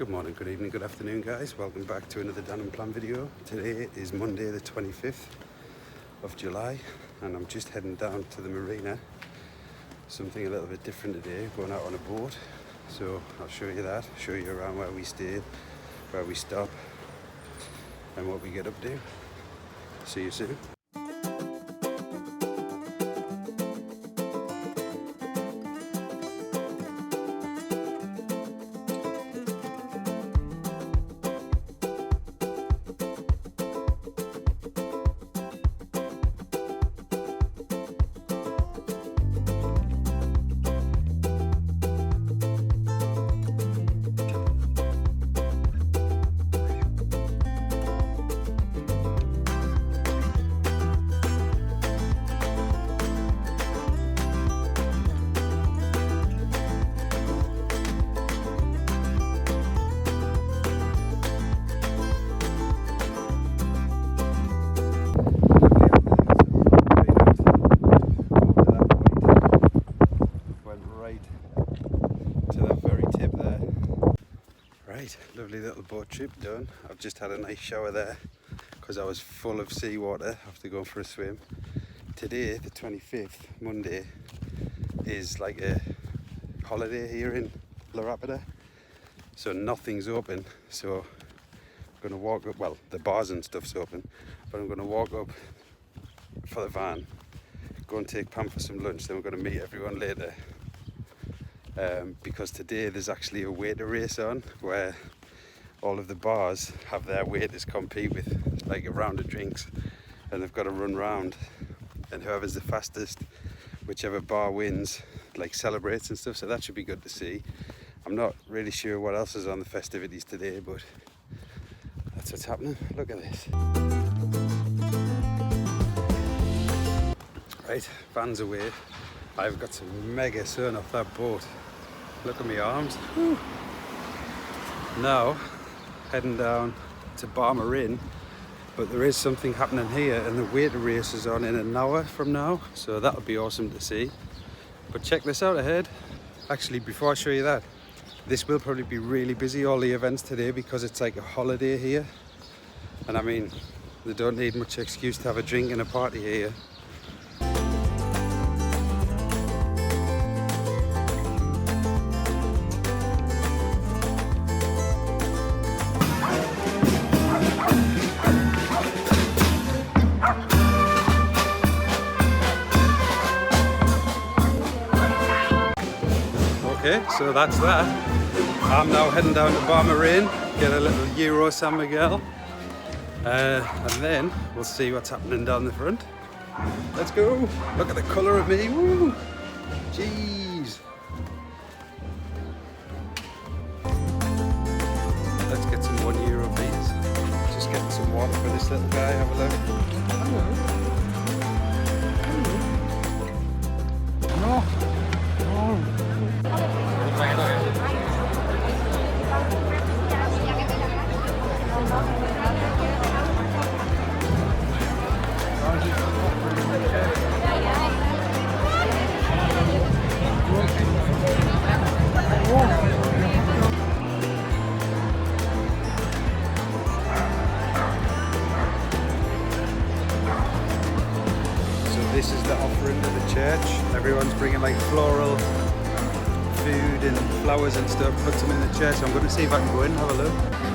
Good morning, good evening, good afternoon guys. Welcome back to another Unplanned video. Today is Monday the 25th of July and I'm just heading down to the marina. Something a little bit different today, going out on a boat. So I'll show you that, show you around where we stay, where we stop and what we get up to. See you soon. Right, lovely little boat trip done. I've just had a nice shower there because I was full of seawater after going for a swim. Today, the 25th, Monday, is like a holiday here in La Rapida, so nothing's open. So I'm going to walk up, well, the bars and stuff's open, but I'm going to walk up for the van, go and take Pam for some lunch, then we're going to meet everyone later. Because today there's actually a waiter race on where all of the bars have their waiters compete with like a round of drinks and they've got to run round, and whoever's the fastest, whichever bar wins, like celebrates and stuff, so that should be good to see. I'm not really sure what else is on the festivities today, but that's what's happening. Look at this. Right, van's away. I've got some mega sun off that boat. Look at my arms. Whew. Now, heading down to Barmer Inn, but there is something happening here and the waiter race is on in an hour from now, so that'll be awesome to see. But check this out ahead. Actually, before I show you that, this will probably be really busy, all the events today, because it's like a holiday here. And I mean, they don't need much excuse to have a drink and a party here. Okay, so that's that. I'm now heading down to Barmer Inn, get a little Euro San Miguel, and then we'll see what's happening down the front. Let's go! Look at the colour of me, woo! Jeez! Let's get some €1 please. Just getting some water for this little guy, have a look. Hello. No. Oh. This is the offering to the church. Everyone's bringing like floral food and flowers and stuff, puts them in the church. So I'm going to see if I can go in and have a look.